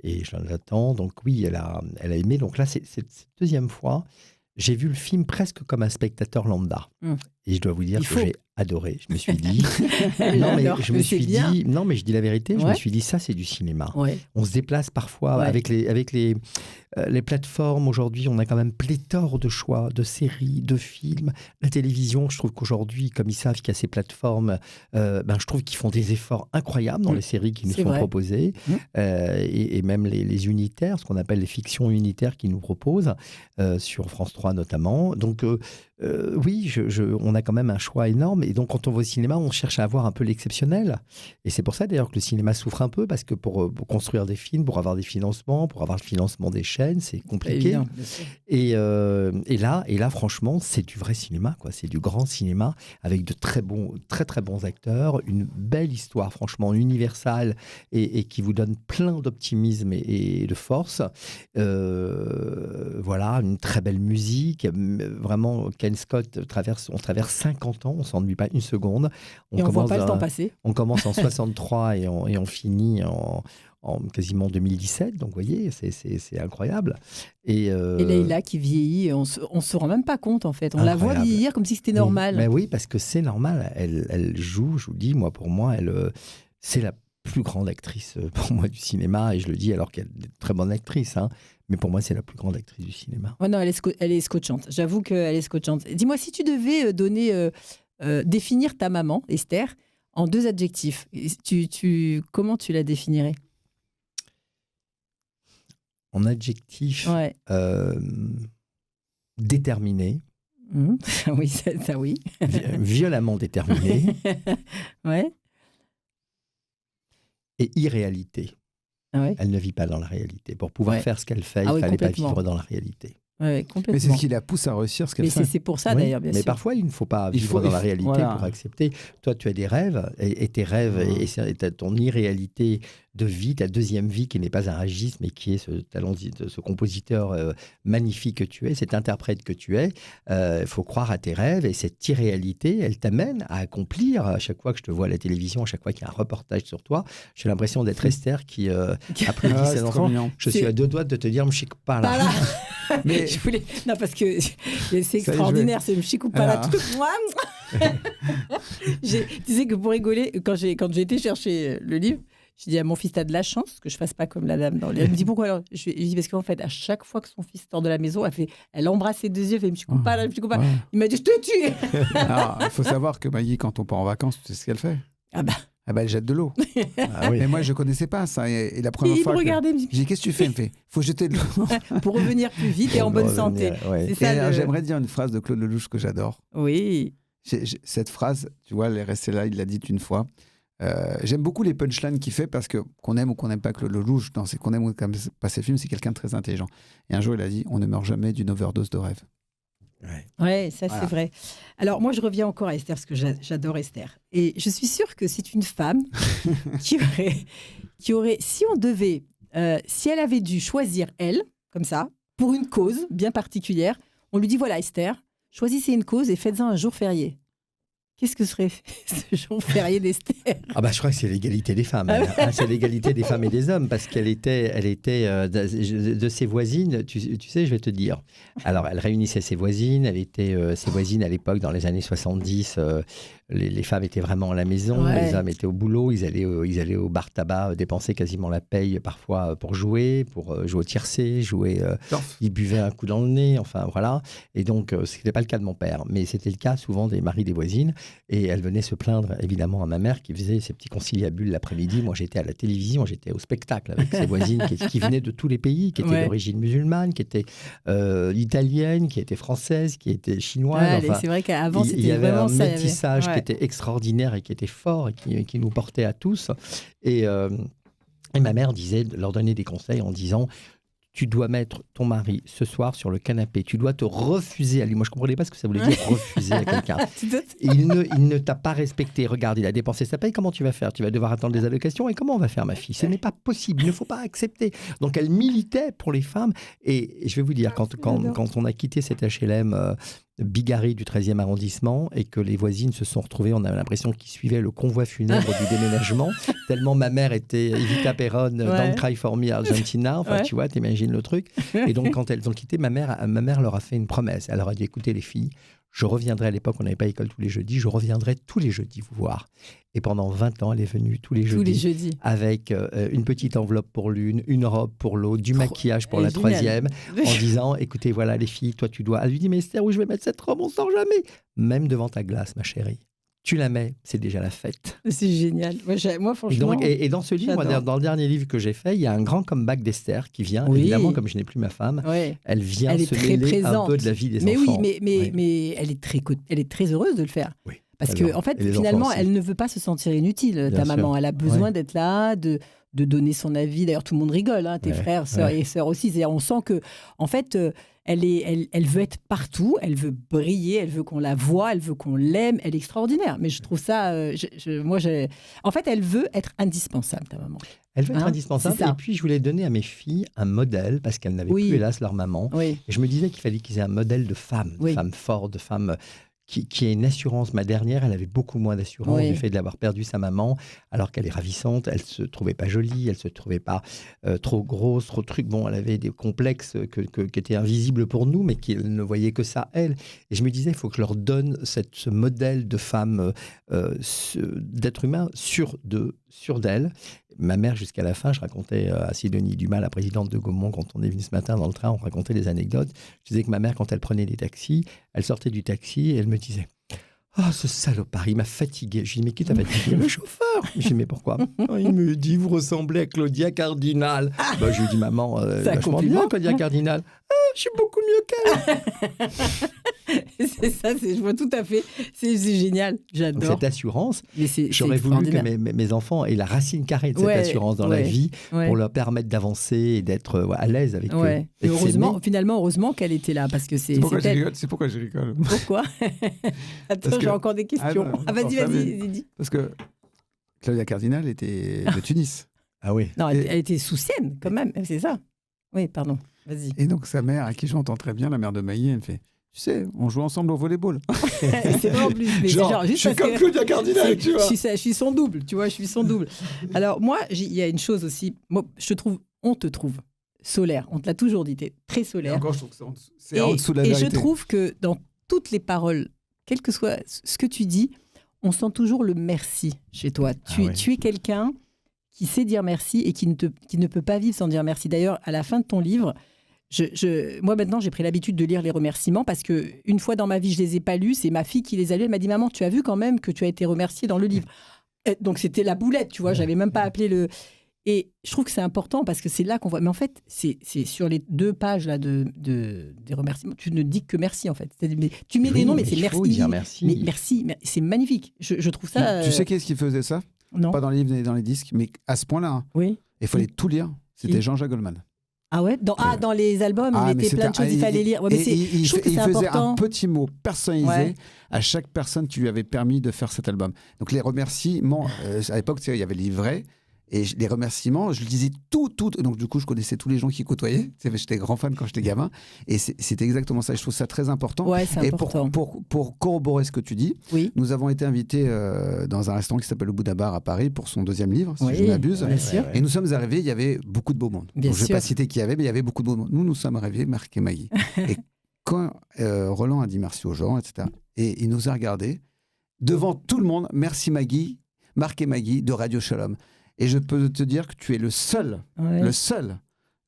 Et je l'attends. Donc oui, elle a aimé. Donc là, c'est cette deuxième fois. J'ai vu le film presque comme un spectateur lambda. Et je dois vous dire que j'ai adoré. Je me suis dit... non, mais je dis la vérité. Je me suis dit, ça, c'est du cinéma. Ouais. On se déplace parfois avec les plateformes. Aujourd'hui, on a quand même pléthore de choix, de séries, de films. La télévision, je trouve qu'aujourd'hui, comme ils savent qu'il y a ces plateformes, je trouve qu'ils font des efforts incroyables dans les séries qui nous sont proposées. Et même les unitaires, ce qu'on appelle les fictions unitaires qu'ils nous proposent, sur France 3 notamment. Donc, Oui, on a quand même un choix énorme. Et donc, quand on va au cinéma, on cherche à avoir un peu l'exceptionnel. Et c'est pour ça, d'ailleurs, que le cinéma souffre un peu, parce que pour construire des films, pour avoir des financements, pour avoir le financement des chaînes, c'est compliqué. Et là, franchement, c'est du vrai cinéma, quoi. C'est du grand cinéma, avec de très très bons acteurs, une belle histoire, franchement, universelle, et qui vous donne plein d'optimisme et de force. Voilà, une très belle musique, vraiment... Ken Scott on traverse 50 ans, on ne s'ennuie pas une seconde. On ne voit pas le temps passer. On commence en 63 et on finit en quasiment 2017. Donc, vous voyez, c'est incroyable. Et Leïla qui vieillit, on ne se rend même pas compte, en fait. On la voit vieillir comme si c'était normal. Mais oui, parce que c'est normal. Elle joue, je vous dis, pour moi, c'est la plus grande actrice pour moi du cinéma. Et je le dis alors qu'elle est une très bonne actrice, hein. Mais pour moi, c'est la plus grande actrice du cinéma. Oh non, elle est scotchante. J'avoue qu'elle est scotchante. Dis-moi, si tu devais définir ta maman, Esther, en 2 adjectifs, comment tu la définirais? En adjectif, déterminée. Oui, ça oui. Violemment déterminée. Ouais. Et irréalité. Ah ouais. Elle ne vit pas dans la réalité. Pour pouvoir faire ce qu'elle fait, il ne fallait pas vivre dans la réalité. Ouais, complètement. Mais c'est ce qui la pousse à réussir ce qu'elle fait. C'est pour ça, d'ailleurs, bien sûr. Mais parfois, il ne faut pas vivre dans la réalité pour accepter. Toi, tu as des rêves, et tes rêves, et ton irréalité de vie, ta deuxième vie, qui n'est pas un registre, mais qui est ce compositeur magnifique que tu es, cet interprète que tu es. Il faut croire à tes rêves, et cette irréalité, elle t'amène à accomplir. À chaque fois que je te vois à la télévision, à chaque fois qu'il y a un reportage sur toi, j'ai l'impression d'être Esther qui applaudit ses enfants. Je suis à 2 doigts de te dire, m'chique pas là. Mais non, parce que c'est extraordinaire, c'est m'chique ou pas là. Tu sais que pour rigoler, quand j'ai été chercher le livre, je dis à mon fils, t'as de la chance que je fasse pas comme la dame dans le livre. Il me dit pourquoi alors? Je dis parce qu'en fait, à chaque fois que son fils sort de la maison, elle embrasse ses 2 yeux, elle fait me coupe pas là, me coupe pas. Ouais. Il m'a dit je te tue. Il faut savoir que Maggie, quand on part en vacances, tu sais ce qu'elle fait? Elle jette de l'eau. Mais moi, je connaissais pas ça. Et la première fois, j'ai dit qu'est-ce que tu fais? Il me fait faut jeter de l'eau pour revenir plus vite et en bonne santé. C'est ça. J'aimerais dire une phrase de Claude Lelouch que j'adore. Oui. Cette phrase, tu vois, elle est restée là. Il l'a dite une fois. J'aime beaucoup les punchlines qu'il fait parce que qu'on aime ou qu'on n'aime pas Claude Lelouch, qu'on aime ou qu'on n'aime pas ses films, c'est quelqu'un de très intelligent. Et un jour, il a dit on ne meurt jamais d'une overdose de rêve. Ouais, ça c'est vrai. Alors moi je reviens encore à Esther parce que j'adore Esther et je suis sûre que c'est une femme qui aurait si on devait si elle avait dû choisir elle comme ça pour une cause bien particulière, on lui dit voilà Esther, choisissez une cause et faites-en un jour férié. Qu'est-ce que serait ce jour férié d'Esther? Je crois que c'est l'égalité des femmes. C'est l'égalité des femmes et des hommes, parce qu'elle était de ses voisines, tu sais, je vais te dire. Alors, elle réunissait ses voisines, ses voisines à l'époque, dans les années 70, les femmes étaient vraiment à la maison, les hommes étaient au boulot, ils allaient au bar tabac dépenser quasiment la paye parfois pour jouer au tiercé, ils buvaient un coup dans le nez, enfin voilà. Et donc, ce n'était pas le cas de mon père, mais c'était le cas souvent des maris des voisines. Et elle venait se plaindre évidemment à ma mère qui faisait ses petits conciliabules l'après-midi. Moi, j'étais à la télévision, j'étais au spectacle avec ses voisines qui venaient de tous les pays, qui étaient d'origine musulmane, qui étaient italiennes, qui étaient françaises, qui étaient chinoises. C'est vrai qu'avant, c'était il y avait vraiment un métissage qui était extraordinaire et qui était fort et qui nous portait à tous. Et ma mère leur donnait des conseils en disant tu dois mettre ton mari ce soir sur le canapé, tu dois te refuser à lui. Moi, je ne comprenais pas ce que ça voulait dire refuser à quelqu'un. Il ne t'a pas respecté. Regarde, il a dépensé sa paye, comment tu vas faire? Tu vas devoir attendre des allocations. Et comment on va faire, ma fille? Ce n'est pas possible, il ne faut pas accepter. Donc, elle militait pour les femmes. Et je vais vous dire, quand on a quitté cet HLM bigarré du 13e arrondissement et que les voisines se sont retrouvées, on a l'impression qu'ils suivaient le convoi funèbre du déménagement, tellement ma mère était Evita Perón, Don't Cry For Me Argentina, enfin tu vois, t'imagines le truc. Et donc quand elles ont quitté, ma mère leur a fait une promesse. Elle leur a dit, écoutez les filles, je reviendrai, à l'époque on n'avait pas école tous les jeudis, je reviendrai tous les jeudis vous voir. Et pendant 20 ans, elle est venue tous les jeudis. Avec une petite enveloppe pour l'une, une robe pour l'autre, du maquillage pour la troisième, en disant, écoutez, voilà les filles, toi tu dois... Elle lui dit, mais Esther, où je vais mettre cette robe? On sort jamais. Même devant ta glace, ma chérie. tu la mets, c'est déjà la fête. C'est génial. Moi franchement... Et dans ce livre, dans le dernier livre que j'ai fait, il y a un grand comeback d'Esther qui vient. Évidemment, comme je n'ai plus ma femme, elle vient se mêler un peu de la vie des enfants. Mais elle est très heureuse de le faire. Oui. Parce que, en fait, finalement, elle ne veut pas se sentir inutile, ta maman. Elle a besoin d'être là, de donner son avis. D'ailleurs, tout le monde rigole, hein, tes frères, sœurs et sœurs aussi. C'est-à-dire, on sent que, en fait, elle veut être partout, elle veut briller, elle veut qu'on la voie, elle veut qu'on l'aime. Elle est extraordinaire. Mais je trouve ça... En fait, elle veut être indispensable, ta maman. Elle veut être indispensable. Et puis, je voulais donner à mes filles un modèle, parce qu'elles n'avaient plus, hélas, leur maman. Et je me disais qu'il fallait qu'ils aient un modèle de femme, de femme forte, de femme... qui a une assurance. Ma dernière, elle avait beaucoup moins d'assurance du fait de l'avoir perdu sa maman, alors qu'elle est ravissante. Elle ne se trouvait pas jolie, elle ne se trouvait pas trop grosse, trop truc. Bon, elle avait des complexes qui étaient invisibles pour nous, mais qu'elle ne voyait que ça, elle. Et je me disais, il faut que je leur donne ce modèle de femme, d'être humain sûr d'elle. Ma mère, jusqu'à la fin, je racontais à Sidonie Dumas, la présidente de Gaumont, quand on est venu ce matin dans le train, on racontait des anecdotes. Je disais que ma mère, quand elle prenait les taxis, elle sortait du taxi et elle me disait « Oh, ce salopard, il m'a fatigué. » Je dis « Mais qui t'a fatigué ?»« Le chauffeur. » Je dis « Mais pourquoi ?»« Il me dit « Vous ressemblez à Claudia Cardinal. » Je lui dis « Maman, vachement bien, Claudia Cardinal. »« Ah, je suis beaucoup mieux qu'elle. » C'est ça, je vois tout à fait. C'est génial, j'adore. Donc, cette assurance, j'aurais voulu que mes enfants aient la racine carrée de cette assurance dans la vie pour leur permettre d'avancer et d'être à l'aise avec eux. Et heureusement qu'elle était là. Parce que c'est pourquoi je rigole. Pourquoi? Attends, j'ai encore des questions. Vas-y, dis. Parce que Claudia Cardinal était de Tunis. Ah oui. Non, elle était soussienne quand même, c'est ça. Oui, pardon, vas-y. Et donc sa mère, à qui j'entends très bien, la mère de Maï, elle fait... Tu sais, on joue ensemble au volleyball. C'est vrai en plus. Mais genre, juste je suis comme Claudia Cardinal, tu vois. Je suis son double, tu vois, je suis son double. Alors moi, il y a une chose aussi, moi, on te trouve solaire. On te l'a toujours dit, t'es très solaire. Et encore, je trouve que c'est en dessous de la vérité. Et je trouve que dans toutes les paroles, quel que soit ce que tu dis, on sent toujours le merci chez toi. Tu es quelqu'un qui sait dire merci et qui ne peut pas vivre sans dire merci. D'ailleurs, à la fin de ton livre... moi, maintenant, j'ai pris l'habitude de lire les remerciements parce qu'une fois dans ma vie, je ne les ai pas lus. C'est ma fille qui les a lus. Elle m'a dit « Maman, tu as vu quand même que tu as été remerciée dans le livre. » Donc, c'était la boulette, tu vois. Je n'avais même pas appelé le... Et je trouve que c'est important parce que c'est là qu'on voit... Mais en fait, c'est sur les 2 pages là, des remerciements. Tu ne dis que merci, en fait. Tu mets des noms, mais c'est merci. Dire merci. Mais merci, c'est magnifique. Je trouve ça... Tu sais qui est-ce qui faisait ça? Non. Pas dans les livres ni dans les disques, mais à ce point-là. Hein. Oui. Il fallait tout lire. C'était Jean-Jacques Goldman. Ah ouais, dans les albums, il mettait plein de choses, il fallait lire. Ouais, il faisait un petit mot personnalisé à chaque personne qui lui avait permis de faire cet album. Donc les remerciements, à l'époque, il y avait les livrets, et les remerciements, je le disais tout. Donc du coup, je connaissais tous les gens qui côtoyaient. J'étais grand fan quand j'étais gamin, et c'était exactement ça. Je trouve ça très important. Ouais, c'est important. Et pour corroborer ce que tu dis, nous avons été invités dans un restaurant qui s'appelle le Bouddha Bar à Paris pour son 2e livre, si je ne m'abuse. Et nous sommes arrivés, il y avait beaucoup de beau monde. Donc, je ne vais pas citer qui y avait, mais il y avait beaucoup de beau monde. Nous sommes arrivés, Marc et Maggie. Et quand Roland a dit merci aux gens, etc., et il nous a regardés devant tout le monde, merci Maggie, Marc et Maggie de Radio Shalom. Et je peux te dire que tu es le seul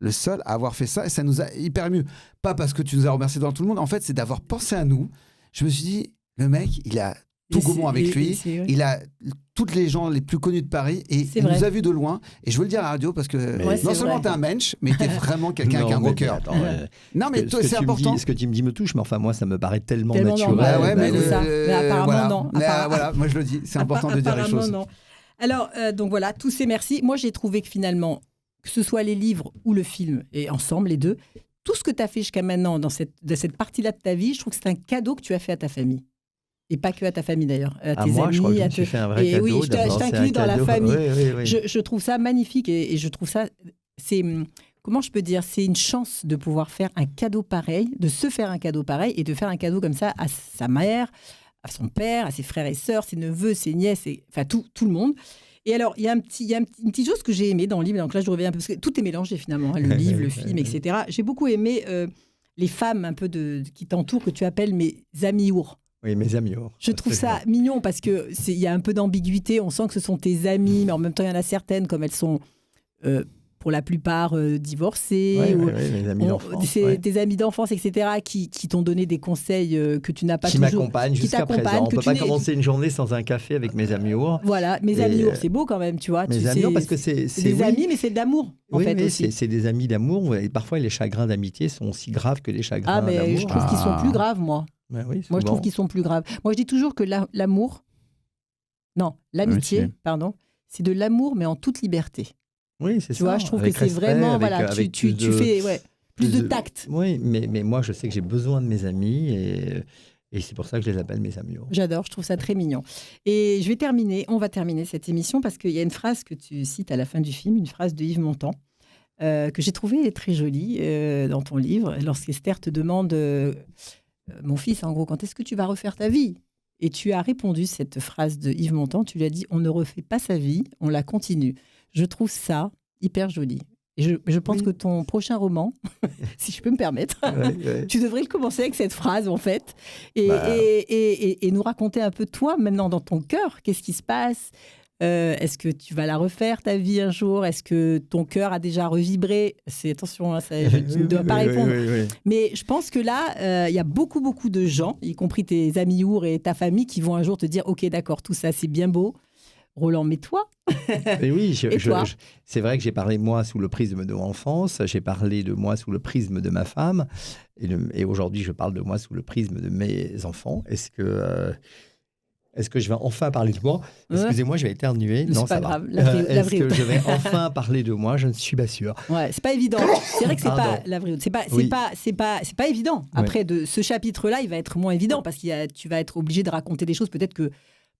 à avoir fait ça. Et ça nous a hyper ému. Pas parce que tu nous as remercié devant tout le monde. En fait, c'est d'avoir pensé à nous. Je me suis dit, le mec, il a tout Gaumont avec lui. Il a toutes les gens les plus connus de Paris. Et il nous a vus de loin. Et je veux le dire à la radio parce que non seulement t'es un mensch, mais t'es vraiment quelqu'un avec un gros cœur. Non, mais c'est important. Ce que tu me dis me touche, mais enfin, moi, ça me paraît tellement naturel. Mais apparemment, non. Voilà, moi, je le dis. C'est important de dire les choses. Non. Alors, donc voilà, tous ces merci. Moi, j'ai trouvé que finalement, que ce soit les livres ou le film, et ensemble, les deux, tout ce que tu as fait jusqu'à maintenant dans cette partie-là de ta vie, je trouve que c'est un cadeau que tu as fait à ta famille. Et pas que à ta famille d'ailleurs, à tes moi, amis. Je crois que je me suis fait un vrai cadeau. Oui, je t'inclus dans la famille. Oui. Je trouve ça magnifique et je trouve ça... Comment je peux dire? C'est une chance de pouvoir faire un cadeau pareil, de se faire un cadeau pareil et de faire un cadeau comme ça à sa mère, à son père, à ses frères et sœurs, ses neveux, ses nièces, enfin tout le monde. Et alors, il y a une petite chose que j'ai aimée dans le livre, donc là je reviens un peu, parce que tout est mélangé finalement, hein, le livre, le film, etc. J'ai beaucoup aimé les femmes un peu qui t'entourent, que tu appelles mes amis ours. Oui, mes amis ours. Je trouve ça mignon parce qu'il y a un peu d'ambiguïté, on sent que ce sont tes amis, mais en même temps il y en a certaines, comme elles sont pour la plupart divorcés. Mes amis d'enfance. C'est tes amis d'enfance, etc., qui t'ont donné des conseils que tu n'as pas toujours. Qui m'accompagnent jusqu'à présent. On ne peut pas commencer une journée sans un café avec mes amis ours. Voilà, mes amis ours, c'est beau quand même, tu vois. Mes amis ours, parce que c'est des amis, mais c'est de l'amour, en fait. Oui, c'est des amis d'amour. Et parfois, les chagrins d'amitié sont aussi graves que les chagrins d'amour. Ah, mais je trouve qu'ils sont plus graves, moi. Oui, moi, je trouve qu'ils sont plus graves. Moi, je dis toujours que l'amitié, pardon, c'est de l'amour, mais en toute liberté. Oui, c'est ça. Tu vois, je trouve que c'est vraiment, tu fais plus de tact. Oui, mais moi, je sais que j'ai besoin de mes amis et c'est pour ça que je les appelle mes amis. J'adore, je trouve ça très mignon. Et on va terminer cette émission parce qu'il y a une phrase que tu cites à la fin du film, une phrase de Yves Montand, que j'ai trouvée très jolie dans ton livre, lorsqu'Esther te demande, mon fils, en gros, quand est-ce que tu vas refaire ta vie ? Et tu as répondu cette phrase de Yves Montand, tu lui as dit, on ne refait pas sa vie, on la continue. Je trouve ça hyper joli. Et je pense que ton prochain roman, si je peux me permettre, tu devrais le commencer avec cette phrase, en fait, et nous raconter un peu toi, maintenant, dans ton cœur, qu'est-ce qui se passe ? Est-ce que tu vas la refaire, ta vie, un jour ? Est-ce que ton cœur a déjà revibré ? Attention, je ne dois pas répondre. Mais je pense que là, il y a beaucoup de gens, y compris tes amis ours et ta famille, qui vont un jour te dire « Ok, d'accord, tout ça, c'est bien beau. Roland, mais toi ?» Et oui, c'est vrai que j'ai parlé de moi sous le prisme de mon enfance, j'ai parlé de moi sous le prisme de ma femme, et aujourd'hui, je parle de moi sous le prisme de mes enfants. Est-ce que je vais enfin parler de moi ? Excusez-moi, je vais éternuer. Non, ça va. Est-ce que je vais enfin parler de moi ? Je ne suis pas sûr. Ouais, c'est pas évident. C'est vrai que c'est pas la vraie. C'est pas évident. Après, de ce chapitre-là, il va être moins évident parce que tu vas être obligé de raconter des choses. Peut-être que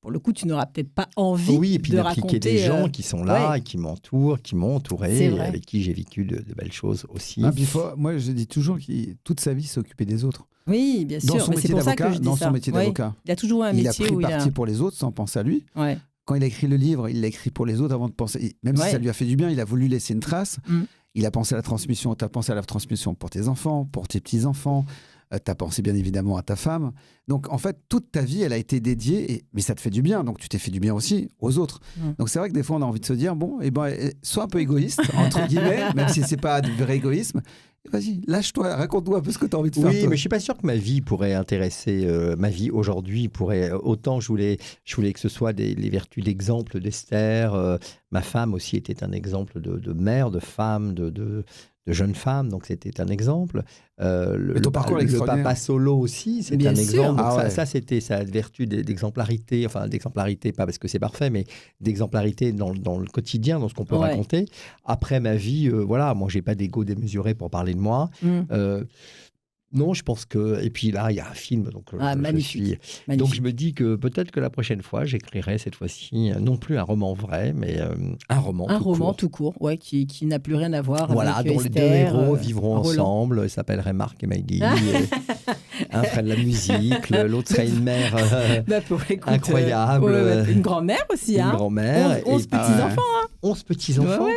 pour le coup, tu n'auras peut-être pas envie et puis de d'impliquer raconter des gens qui sont là et qui m'entourent, qui m'ont entouré, et avec qui j'ai vécu de belles choses aussi. Moi, je dis toujours qu'il toute sa vie s'occuper des autres. Oui, bien sûr. Mais c'est pour ça que je dis ça. Son métier d'avocat. Il a toujours un métier où il a pris parti pour les autres sans penser à lui. Ouais. Quand il a écrit le livre, il l'a écrit pour les autres avant de penser. Même si ça lui a fait du bien, il a voulu laisser une trace. Il a pensé à la transmission. Tu as pensé à la transmission pour tes enfants, pour tes petits-enfants. Tu as pensé bien évidemment à ta femme. Donc en fait, toute ta vie, elle a été dédiée, mais ça te fait du bien. Donc tu t'es fait du bien aussi aux autres. Donc c'est vrai que des fois, on a envie de se dire, sois un peu égoïste, entre guillemets, même si c'est pas du vrai égoïsme. Vas-y, lâche-toi, raconte-nous un peu ce que tu as envie de faire. Oui, mais je ne suis pas sûr que ma vie pourrait intéresser. Ma vie aujourd'hui pourrait. Autant je voulais que ce soit les vertus d'exemple d'Esther. Ma femme aussi était un exemple de mère, de femme, de jeune femme, donc c'était un exemple. Le papa solo aussi, c'est un exemple. Ça, c'était sa vertu d'exemplarité, enfin d'exemplarité, pas parce que c'est parfait, mais d'exemplarité dans le quotidien, dans ce qu'on peut raconter. Après ma vie, moi, j'ai pas d'ego démesuré pour parler de moi. Non, je pense que... Et puis là, il y a un film. Donc, magnifique. Donc, je me dis que peut-être que la prochaine fois, j'écrirai cette fois-ci, non plus un roman vrai, mais un roman tout court, qui n'a plus rien à voir avec dont Esther, les deux héros vivront ensemble. Ils s'appelleraient Marc et Maggie. Un ferait de la musique, l'autre serait une mère incroyable. Une grand-mère aussi. Une grand-mère. 11 petits-enfants. 11 petits-enfants.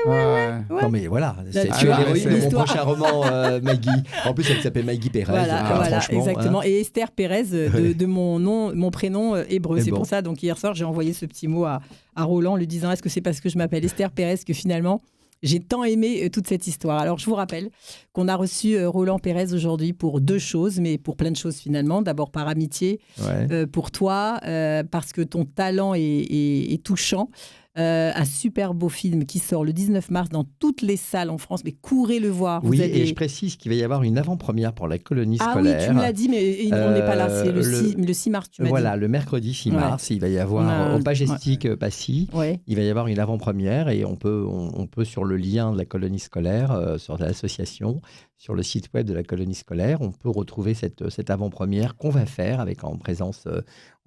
Non, mais voilà. Tu es l'héroïne de mon prochain roman, Maggie. En plus, elle s'appelle Maggie Pérez. Voilà, exactement. Et Esther Pérez, de mon prénom hébreu. C'est pour ça, donc hier soir, j'ai envoyé ce petit mot à Roland, lui disant, est-ce que c'est parce que je m'appelle Esther Pérez que finalement, j'ai tant aimé toute cette histoire. Alors, je vous rappelle qu'on a reçu Roland Pérez aujourd'hui pour 2 choses, mais pour plein de choses finalement. D'abord par amitié, pour toi, parce que ton talent est touchant. Un super beau film qui sort le 19 mars dans toutes les salles en France, mais courez le voir. Et je précise qu'il va y avoir une avant-première pour la colonie scolaire. Oui, tu me l'as dit, mais on n'est pas là, c'est le 6 mars, tu m'as dit. Voilà, le mercredi 6 mars, il va y avoir au Pagestic Passy, il va y avoir une avant-première et on peut sur le lien de la colonie scolaire, sur l'association, sur le site web de la colonie scolaire, on peut retrouver cette avant-première qu'on va faire en présence...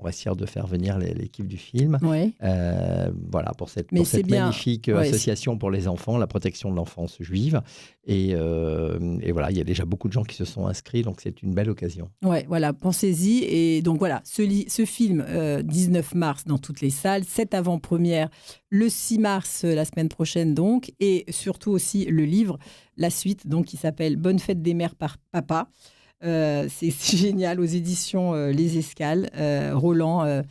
On va essayer de faire venir l'équipe du film. Voilà, pour cette magnifique association pour les enfants, la protection de l'enfance juive. Et voilà, il y a déjà beaucoup de gens qui se sont inscrits, donc c'est une belle occasion. Voilà, pensez-y. Et donc voilà, ce film, 19 mars dans toutes les salles, cette avant-première, le 6 mars, la semaine prochaine donc, et surtout aussi le livre, la suite, donc, qui s'appelle « Bonne fête des mères par papa ». C'est génial aux éditions Les Escales. Roland,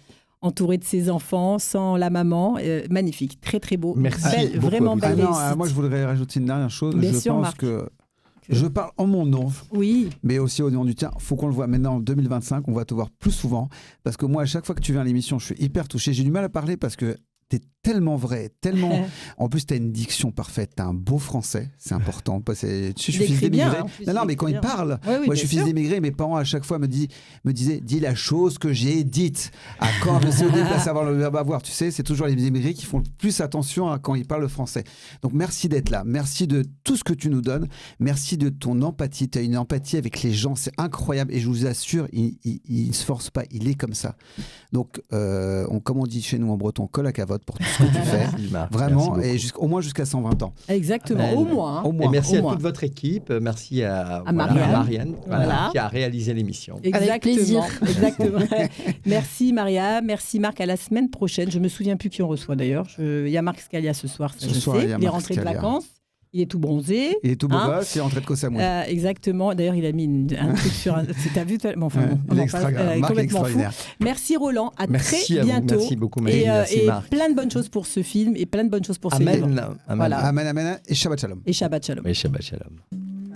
entouré de ses enfants, sans la maman. Magnifique, très très beau. Merci beaucoup vraiment à vous. belle. Moi, je voudrais rajouter une dernière chose. Bien je sûr, pense Marc. que je parle en mon nom, Oui, mais aussi au nom du tien. Il faut qu'on le voit maintenant en 2025. On va te voir plus souvent. Parce que moi, à chaque fois que tu viens à l'émission, je suis hyper touché. J'ai du mal à parler parce que t'es tellement vrai, tellement. En plus, t'as une diction parfaite, t'as un beau français, c'est important. Je suis fils d'émigré. Non, mais quand il parle, moi je suis fils d'émigré, mes parents à chaque fois me disaient, dis la chose que j'ai dite. À quand je sais au déplacer avant le verbe avoir, tu sais, c'est toujours les émigrés qui font le plus attention à quand ils parlent le français. Donc merci d'être là, merci de tout ce que tu nous donnes, merci de ton empathie. Tu as une empathie avec les gens, c'est incroyable et je vous assure, il ne se force pas, il est comme ça. Donc, comme on dit chez nous en breton, colle à cavotte pour tout ce que tu fais. Vraiment, et au moins jusqu'à 120 ans. Exactement, au moins. Au moins. Et merci à toute votre équipe, merci à Marianne qui a réalisé l'émission. Avec plaisir. Exactement. Merci Maria, merci Marc, à la semaine prochaine. Je me souviens plus qui on reçoit d'ailleurs. Il y a Marc Scalia ce soir, ça je sais. Il est rentré de vacances. Il est tout bronzé. Il est tout beau gosse, il est rentré de Koh Samui. Exactement. D'ailleurs, il a mis un truc sur un... T'as vu Marc extraordinaire. Merci Roland. À très à bientôt. Vous. Merci beaucoup, Marie. Merci, Marc. Plein de bonnes choses pour ce film et plein de bonnes choses pour ce livre. Amen. Et Shabbat Shalom. Et Shabbat Shalom. Et Shabbat Shalom.